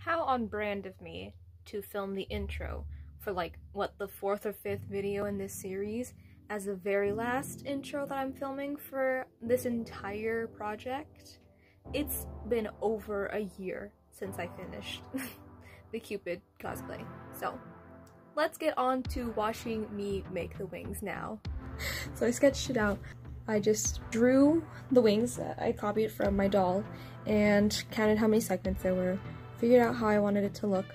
How on brand of me to film the intro for like, what, the 4th or 5th video in this series as the very last intro that I'm filming for this entire project. It's been over a year since I finished the Cupid cosplay. So let's get on to watching me make the wings now. So I sketched it out. I just drew the wings. I copied from my doll and counted how many segments there were, figured out how I wanted it to look,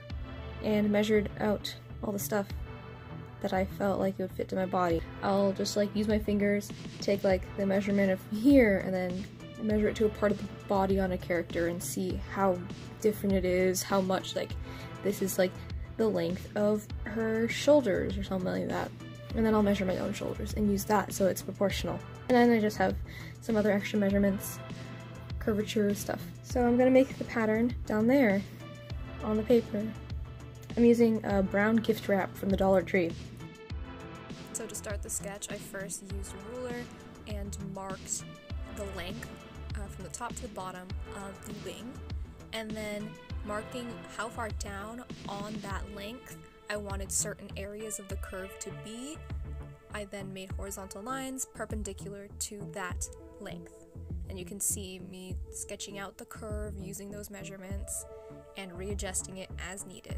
and measured out all the stuff that I felt like it would fit to my body. I'll just like use my fingers, take like the measurement of here, and then measure it to a part of the body on a character and see how different it is, how much like this is like the length of her shoulders or something like that. And then I'll measure my own shoulders and use that so it's proportional. And then I just have some other extra measurements, curvature stuff. So I'm gonna make the pattern down there on the paper. I'm using a brown gift wrap from the Dollar Tree. So to start the sketch, I first used a ruler and marked the length from the top to the bottom of the wing, and then marking how far down on that length I wanted certain areas of the curve to be. I then made horizontal lines perpendicular to that length. And you can see me sketching out the curve using those measurements and readjusting it as needed.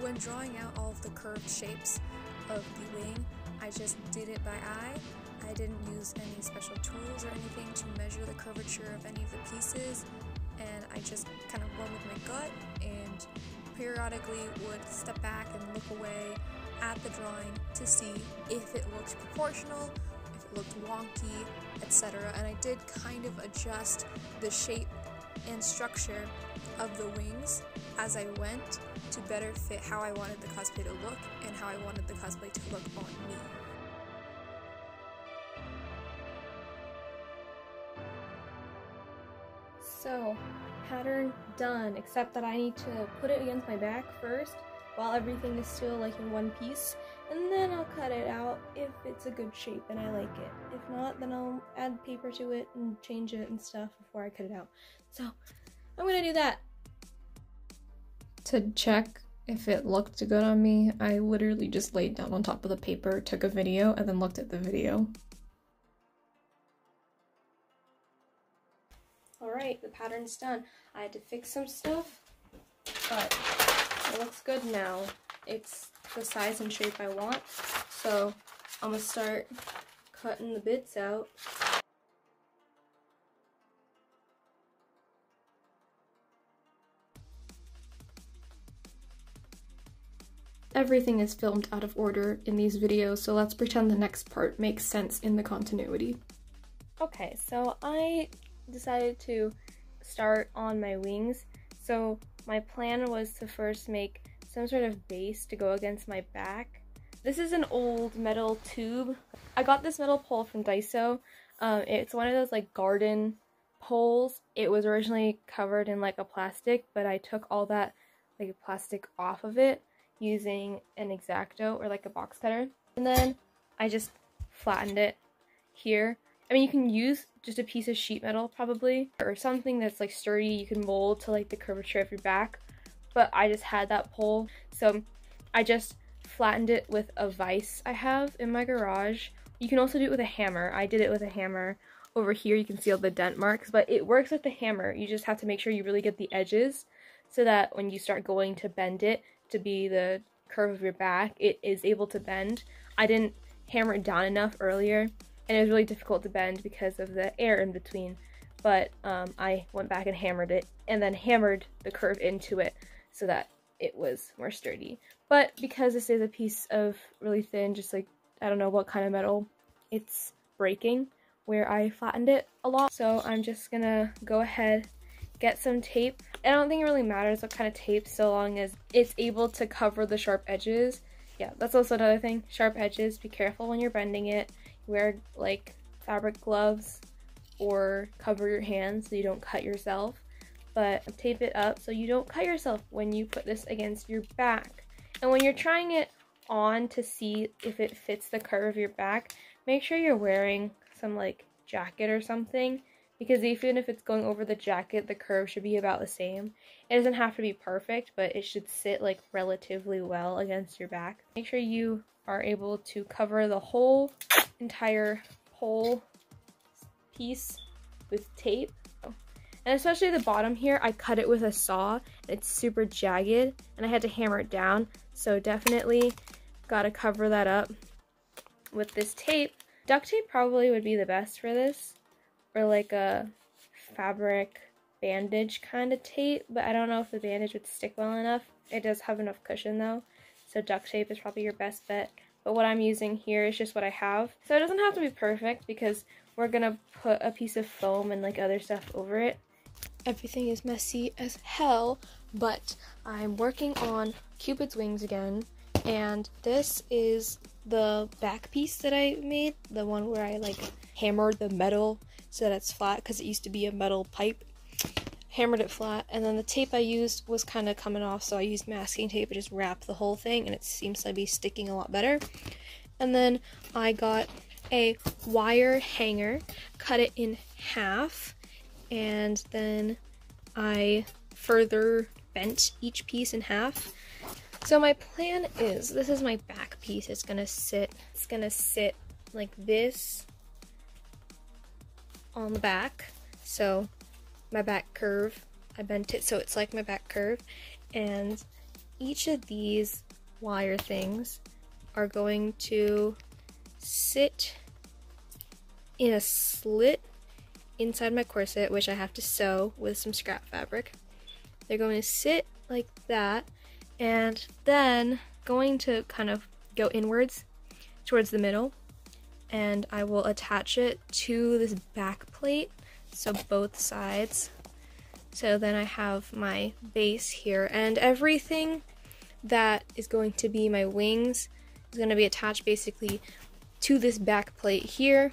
When drawing out all of the curved shapes of the wing, I just did it by eye. I didn't use any special tools or anything to measure the curvature of any of the pieces, and I just kind of went with my gut and periodically would step back and look away at the drawing to see if it looked proportional, if it looked wonky, etc. And I did kind of adjust the shape and structure of the wings as I went to better fit how I wanted the cosplay to look and how I wanted the cosplay to look on me. So, pattern done, except that I need to put it against my back first while everything is still like in one piece, and then I'll cut it out if it's a good shape and I like it. If not, then I'll add paper to it and change it and stuff before I cut it out. So, I'm gonna do that. To check if it looked good on me, I literally just laid down on top of the paper, took a video, and then looked at the video. Alright, the pattern's done. I had to fix some stuff, but it looks good now. It's the size and shape I want, so I'm gonna start cutting the bits out. Everything is filmed out of order in these videos, so let's pretend the next part makes sense in the continuity. Okay, so I decided to start on my wings. So my plan was to first make some sort of base to go against my back. This is an old metal tube. I got this metal pole from Daiso. It's one of those like garden poles. It was originally covered in like a plastic, but I took all that like plastic off of it using an X-Acto or like a box cutter, and then I just flattened it here. I mean, you can use just a piece of sheet metal probably, or something that's like sturdy you can mold to like the curvature of your back, but I just had that pole, so I just flattened it with a vise I have in my garage. You can also do it with a hammer. I did it with a hammer. Over here you can see all the dent marks, but it works with the hammer. You just have to make sure you really get the edges so that when you start going to bend it to be the curve of your back, it is able to bend. I didn't hammer it down enough earlier, and it was really difficult to bend because of the air in between, but I went back and hammered it, and then hammered the curve into it so that it was more sturdy. But because this is a piece of really thin, just like, I don't know what kind of metal, it's breaking where I flattened it a lot. So I'm just gonna go ahead, get some tape. I don't think it really matters what kind of tape, so long as it's able to cover the sharp edges. Yeah, that's also another thing, sharp edges. Be careful when you're bending it. Wear like fabric gloves or cover your hands so you don't cut yourself, but tape it up so you don't cut yourself when you put this against your back. And when you're trying it on to see if it fits the curve of your back, make sure you're wearing some like jacket or something, because even if it's going over the jacket, the curve should be about the same. It doesn't have to be perfect, but it should sit like relatively well against your back. Make sure you are able to cover the whole entire pole piece with tape. And especially the bottom here, I cut it with a saw. It's super jagged and I had to hammer it down. So definitely gotta cover that up with this tape. Duct tape probably would be the best for this, or like a fabric bandage kind of tape, but I don't know if the bandage would stick well enough. It does have enough cushion though, so duct tape is probably your best bet. But what I'm using here is just what I have. So it doesn't have to be perfect because we're gonna put a piece of foam and like other stuff over it. Everything is messy as hell, but I'm working on Cupid's wings again, and this is the back piece that I made, the one where I like hammered the metal so that it's flat, because it used to be a metal pipe. Hammered it flat, and then the tape I used was kind of coming off, so I used masking tape to just wrap the whole thing, and it seems to be sticking a lot better. And then I got a wire hanger, cut it in half, and then I further bent each piece in half. So my plan is, this is my back piece. It's gonna sit like this on the back. So my back curve, I bent it so it's like my back curve, and each of these wire things are going to sit in a slit inside my corset, which I have to sew with some scrap fabric. They're going to sit like that, and then going to kind of go inwards towards the middle, and I will attach it to this back plate, so both sides. So then I have my base here, and everything that is going to be my wings is going to be attached basically to this back plate here.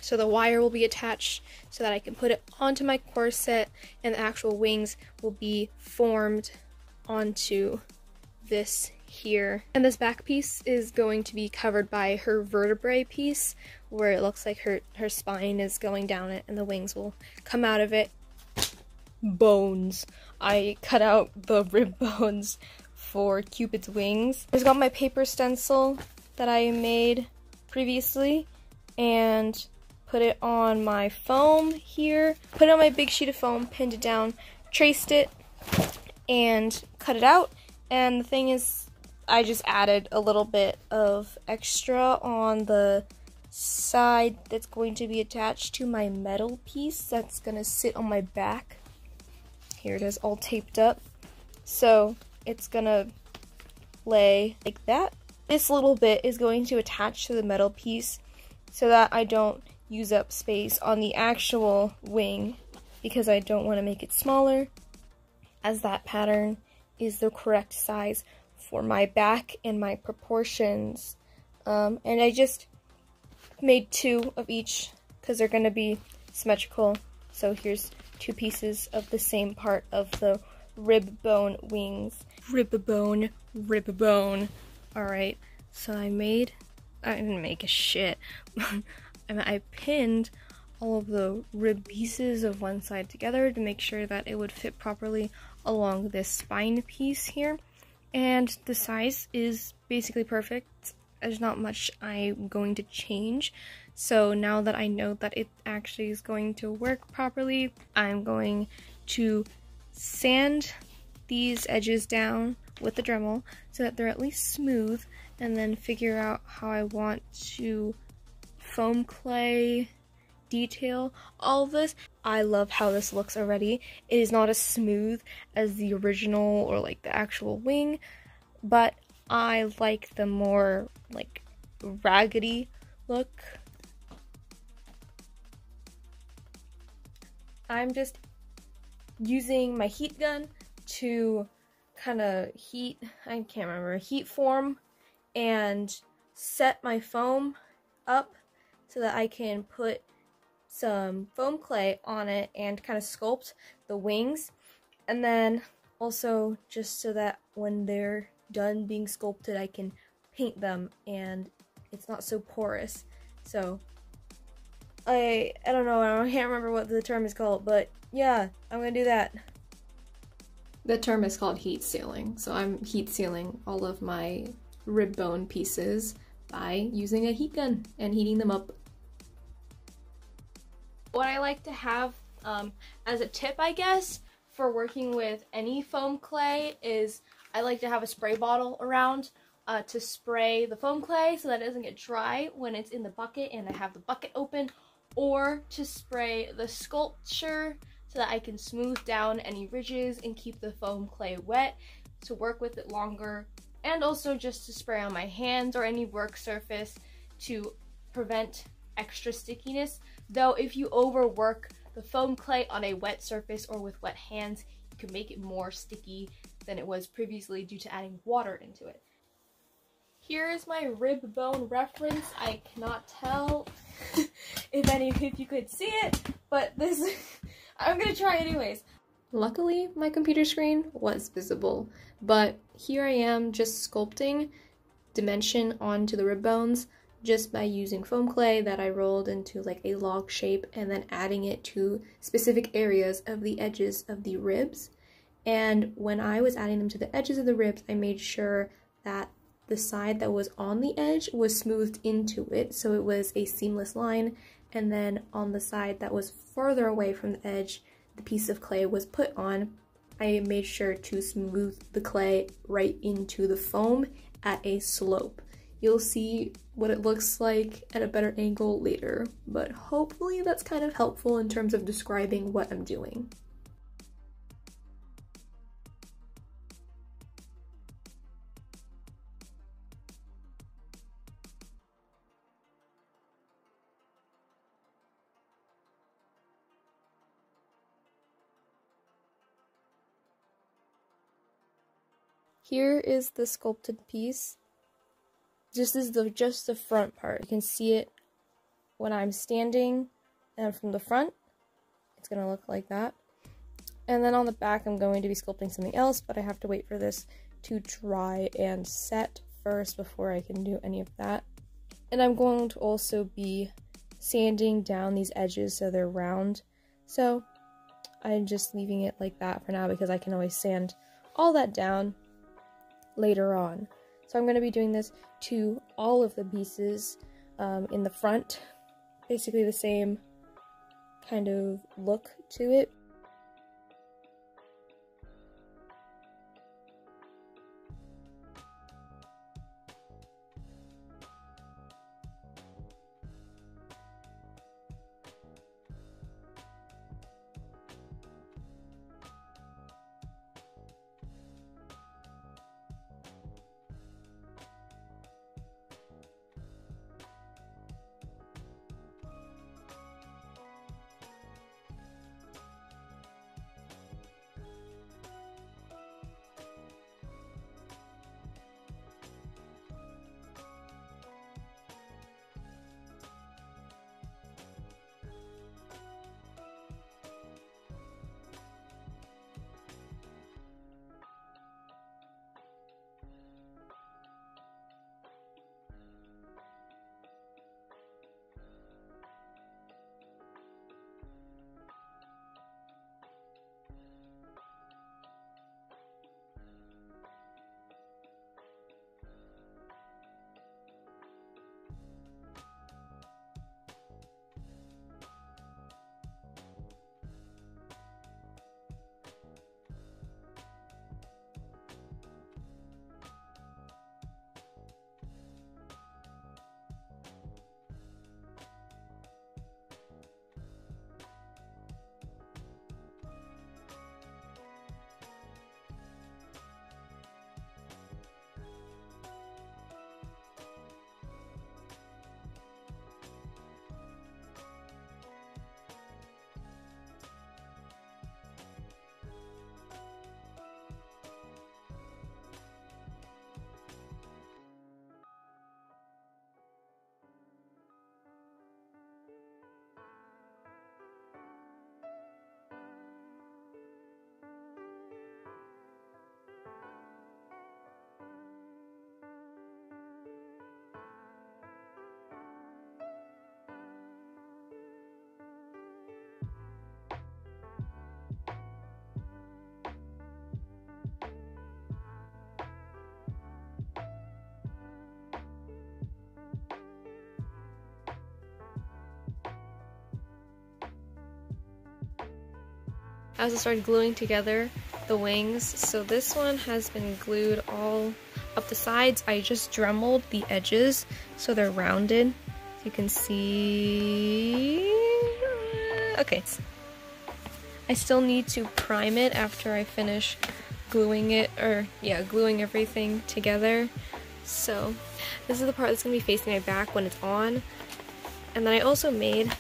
So the wire will be attached so that I can put it onto my corset, and the actual wings will be formed onto this here. And this back piece is going to be covered by her vertebrae piece, where it looks like her spine is going down it and the wings will come out of it. Bones. I cut out the rib bones for Cupid's wings. I just got my paper stencil that I made previously and put it on my foam here, put it on my big sheet of foam, pinned it down, traced it, and cut it out. And the thing is, I just added a little bit of extra on the side that's going to be attached to my metal piece that's gonna sit on my back. Here it is, all taped up. So it's gonna lay like that. This little bit is going to attach to the metal piece so that I don't use up space on the actual wing, because I don't want to make it smaller, as that pattern is the correct size for my back and my proportions. And I just made 2 of each because they're going to be symmetrical. So here's 2 pieces of the same part of the rib bone wings. Rib bone, rib bone. Alright, so I didn't make a shit. I pinned all of the rib pieces of one side together to make sure that it would fit properly along this spine piece here. And the size is basically perfect. There's not much I'm going to change. So now that I know that it actually is going to work properly, I'm going to sand these edges down with the Dremel so that they're at least smooth, and then figure out how I want to foam clay detail all of this. I love how this looks already. It is not as smooth as the original or like the actual wing, but I like the more like raggedy look. I'm just using my heat gun to kind of heat form and set my foam up so that I can put some foam clay on it and kind of sculpt the wings. And then also just so that when they're done being sculpted, I can paint them and it's not so porous. So I don't know, I can't remember what the term is called, but yeah, I'm gonna do that. The term is called heat sealing. So I'm heat sealing all of my rib bone pieces by using a heat gun and heating them up. What I like to have as a tip, I guess, for working with any foam clay is I like to have a spray bottle around to spray the foam clay so that it doesn't get dry when it's in the bucket and I have the bucket open, or to spray the sculpture so that I can smooth down any ridges and keep the foam clay wet to work with it longer, and also just to spray on my hands or any work surface to prevent extra stickiness. Though if you overwork the foam clay on a wet surface or with wet hands, you can make it more sticky than it was previously due to adding water into it. Here is my rib bone reference. I cannot tell if you could see it, but this I'm gonna try anyways. Luckily, my computer screen was visible, but here I am just sculpting dimension onto the rib bones just by using foam clay that I rolled into like a log shape and then adding it to specific areas of the edges of the ribs. And when I was adding them to the edges of the ribs, I made sure that the side that was on the edge was smoothed into it, so it was a seamless line, and then on the side that was farther away from the edge the piece of clay was put on, I made sure to smooth the clay right into the foam at a slope. You'll see what it looks like at a better angle later, but hopefully that's kind of helpful in terms of describing what I'm doing. Here is the sculpted piece. This is just the front part. You can see it when I'm standing, and from the front, it's gonna look like that. And then on the back, I'm going to be sculpting something else, but I have to wait for this to dry and set first before I can do any of that. And I'm going to also be sanding down these edges so they're round. So I'm just leaving it like that for now because I can always sand all that down later on. So I'm going to be doing this to all of the pieces in the front, basically the same kind of look to it. I also started gluing together the wings. So this one has been glued all up the sides. I just dremeled the edges so they're rounded. So you can see. Okay. I still need to prime it after I finish gluing it, or yeah, gluing everything together. So this is the part that's going to be facing my back when it's on. And then I also made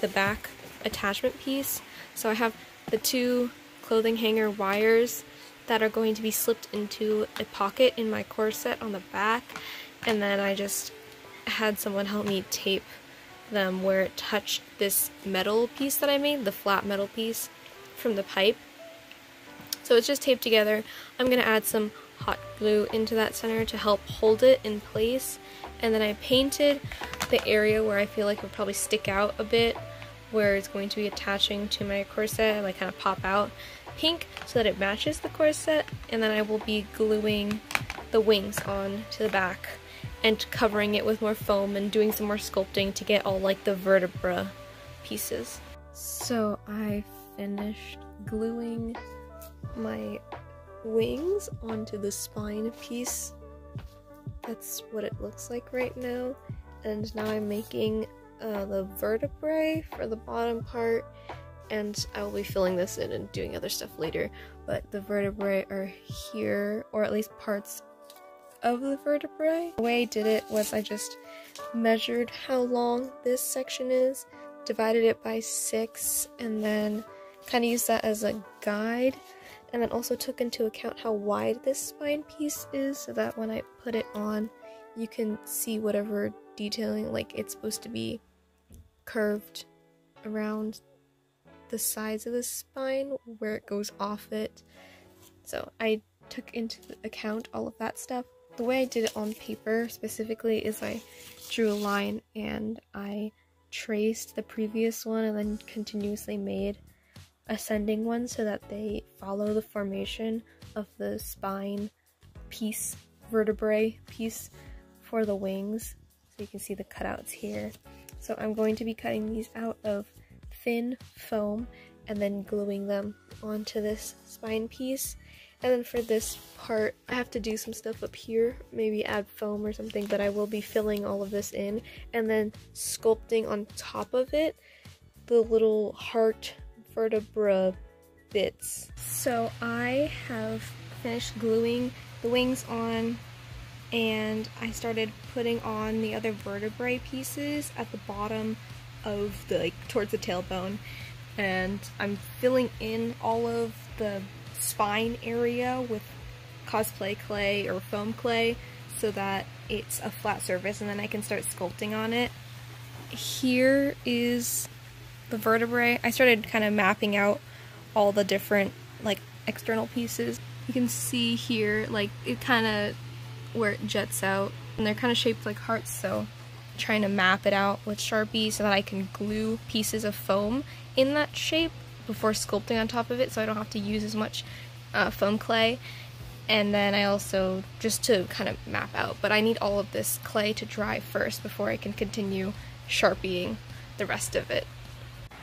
the back attachment piece. So I have the 2 clothing hanger wires that are going to be slipped into a pocket in my corset on the back. And then I just had someone help me tape them where it touched this metal piece that I made, the flat metal piece from the pipe. So it's just taped together. I'm going to add some hot glue into that center to help hold it in place. And then I painted the area where I feel like it would probably stick out a bit, where it's going to be attaching to my corset and like kind of pop out, pink so that it matches the corset. And then I will be gluing the wings on to the back and covering it with more foam and doing some more sculpting to get all like the vertebra pieces. So I finished gluing my wings onto the spine piece. That's what it looks like right now. And now I'm making the vertebrae for the bottom part, and I will be filling this in and doing other stuff later. But the vertebrae are here, or at least parts of the vertebrae. The way I did it was I just measured how long this section is, divided it by 6, and then kind of used that as a guide, and then also took into account how wide this spine piece is so that when I put it on you can see whatever detailing, like it's supposed to be curved around the sides of the spine where it goes off it. So I took into account all of that stuff. The way I did it on paper specifically is I drew a line and I traced the previous one and then continuously made ascending ones so that they follow the formation of the spine piece, vertebrae piece for the wings. So you can see the cutouts here. So I'm going to be cutting these out of thin foam and then gluing them onto this spine piece. And then for this part, I have to do some stuff up here, maybe add foam or something, but I will be filling all of this in and then sculpting on top of it the little heart vertebra bits. So I have finished gluing the wings on, and I started putting on the other vertebrae pieces at the bottom of the, like, towards the tailbone, and I'm filling in all of the spine area with Cosplay clay or foam clay so that it's a flat surface, and then I can start sculpting on it. Here is the vertebrae. I started kind of mapping out all the different like external pieces. You can see here like it kind of where it jets out, and they're kind of shaped like hearts, so I'm trying to map it out with Sharpie so that I can glue pieces of foam in that shape before sculpting on top of it, so I don't have to use as much foam clay. And then I also, just to kind of map out, but I need all of this clay to dry first before I can continue Sharpieing the rest of it.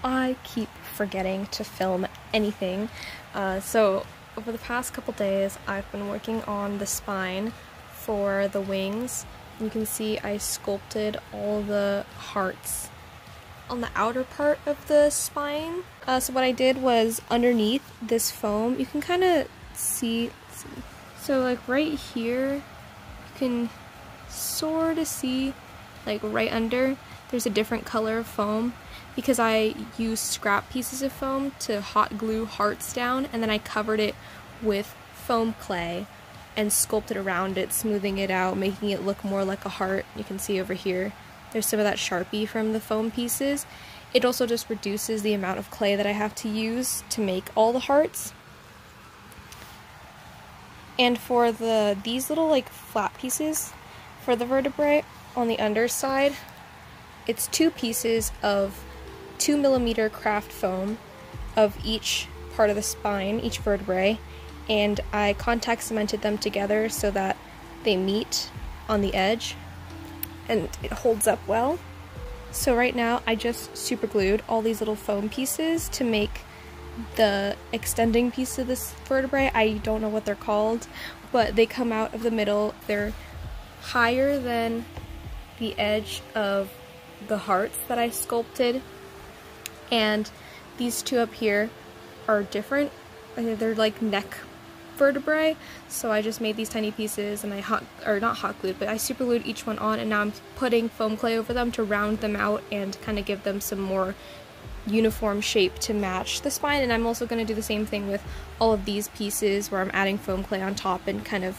I keep forgetting to film anything, so over the past couple days I've been working on the spine for the wings. You can see I sculpted all the hearts on the outer part of the spine. So what I did was underneath this foam, you can kind of see, so like right here, you can sort of see like right under, there's a different color of foam because I used scrap pieces of foam to hot glue hearts down, and then I covered it with foam clay and sculpted around it, smoothing it out, making it look more like a heart. You can see over here, there's some of that Sharpie from the foam pieces. It also just reduces the amount of clay that I have to use to make all the hearts. And for these little like flat pieces for the vertebrae on the underside, it's 2 pieces of 2mm craft foam of each part of the spine, each vertebrae, and I contact cemented them together so that they meet on the edge and it holds up well. So right now I just super glued all these little foam pieces to make the extending piece of this vertebrae. I don't know what they're called, but they come out of the middle. They're higher than the edge of the hearts that I sculpted, and these two up here are different. They're like neck vertebrae, so I just made these tiny pieces and I not hot glued, but I super glued each one on, and now I'm putting foam clay over them to round them out and kind of give them some more uniform shape to match the spine. And I'm also going to do the same thing with all of these pieces where I'm adding foam clay on top and kind of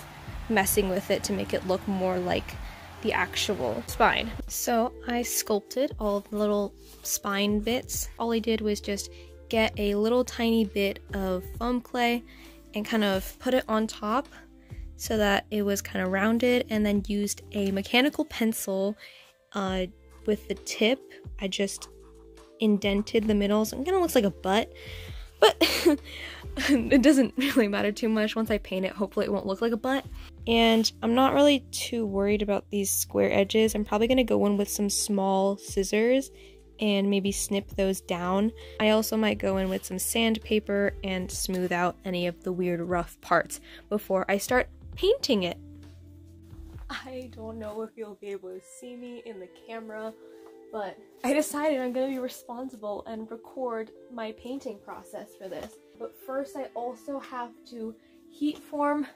messing with it to make it look more like the actual spine. So I sculpted all of the little spine bits. All I did was just get a little tiny bit of foam clay and kind of put it on top so that it was kind of rounded, and then used a mechanical pencil with the tip. I just indented the middle, so it kind of looks like a butt, but it doesn't really matter too much. Once I paint it, hopefully it won't look like a butt. And I'm not really too worried about these square edges. I'm probably going to go in with some small scissors and maybe snip those down. I also might go in with some sandpaper and smooth out any of the weird rough parts before I start painting it. I don't know if you'll be able to see me in the camera, but I decided I'm going to be responsible and record my painting process for this. But first I also have to heat form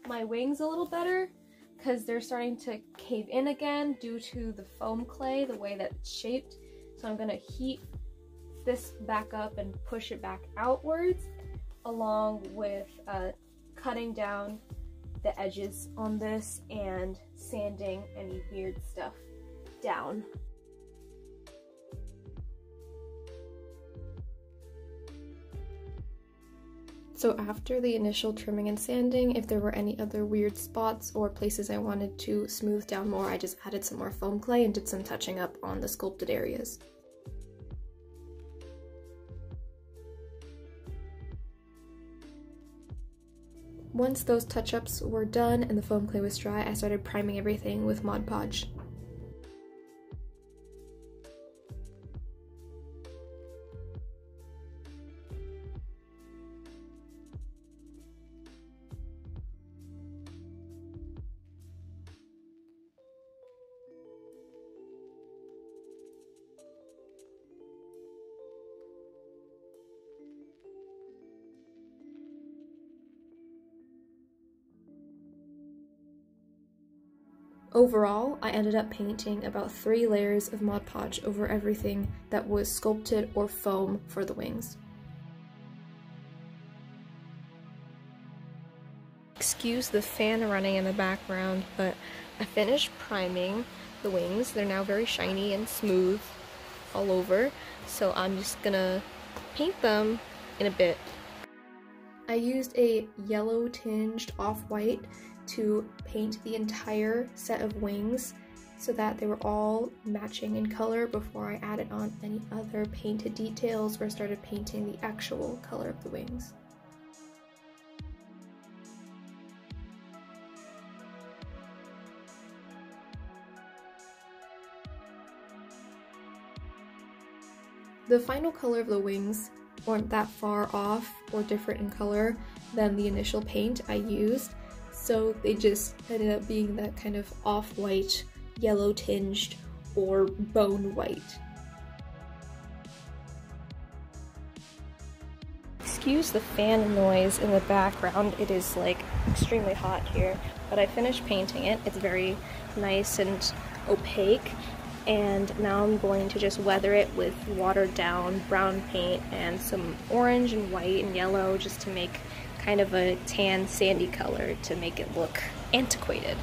my wings a little better, because they're starting to cave in again due to the foam clay, the way that it's shaped. So I'm going to heat this back up and push it back outwards, along with cutting down the edges on this and sanding any weird stuff down. So after the initial trimming and sanding, if there were any other weird spots or places I wanted to smooth down more, I just added some more foam clay and did some touching up on the sculpted areas. Once those touch-ups were done and the foam clay was dry, I started priming everything with Mod Podge. Overall, I ended up painting about 3 layers of Mod Podge over everything that was sculpted or foam for the wings. Excuse the fan running in the background, but I finished priming the wings. They're now very shiny and smooth all over, so I'm just gonna paint them in a bit. I used a yellow tinged off-white to paint the entire set of wings so that they were all matching in color before I added on any other painted details or started painting the actual color of the wings. The final color of the wings weren't that far off or different in color than the initial paint I used, so they just ended up being that kind of off-white, yellow tinged, or bone white. Excuse the fan noise in the background, it is like extremely hot here, but I finished painting it. It's very nice and opaque, and now I'm going to just weather it with watered down brown paint and some orange and white and yellow just to make kind of a tan sandy color to make it look antiquated.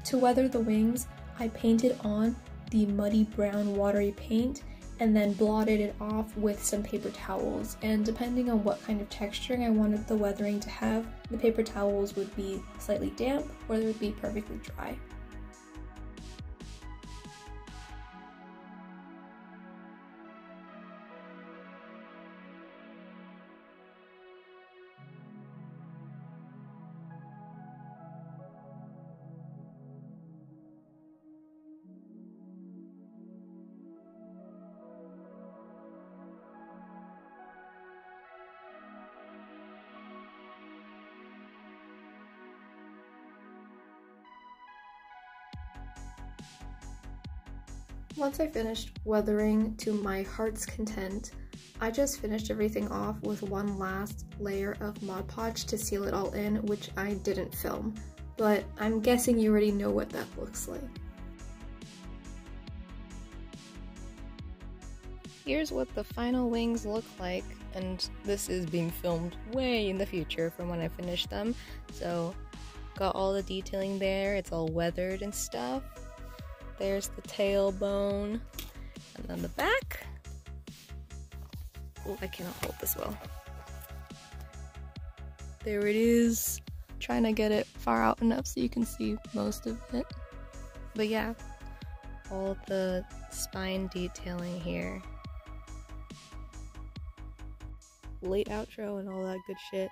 To weather the wings, I painted on the muddy brown watery paint and then blotted it off with some paper towels, and depending on what kind of texturing I wanted the weathering to have, the paper towels would be slightly damp or they would be perfectly dry. Once I finished weathering to my heart's content, I just finished everything off with one last layer of Mod Podge to seal it all in, which I didn't film, but I'm guessing you already know what that looks like. Here's what the final wings look like, and this is being filmed way in the future from when I finished them, so got all the detailing there, it's all weathered and stuff. There's the tailbone, and then the back. Oh, I cannot hold this well. There it is. Trying to get it far out enough so you can see most of it. But yeah, all the spine detailing here. Late outro and all that good shit.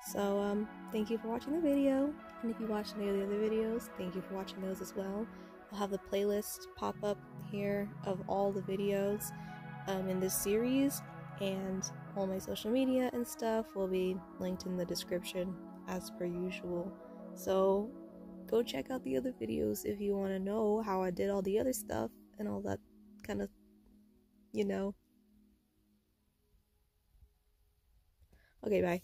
So thank you for watching the video, and if you watched any of the other videos, thank you for watching those as well. I'll have the playlist pop up here of all the videos in this series, and all my social media and stuff will be linked in the description as per usual. So go check out the other videos if you want to know how I did all the other stuff and all that kind of, you know. Okay, bye.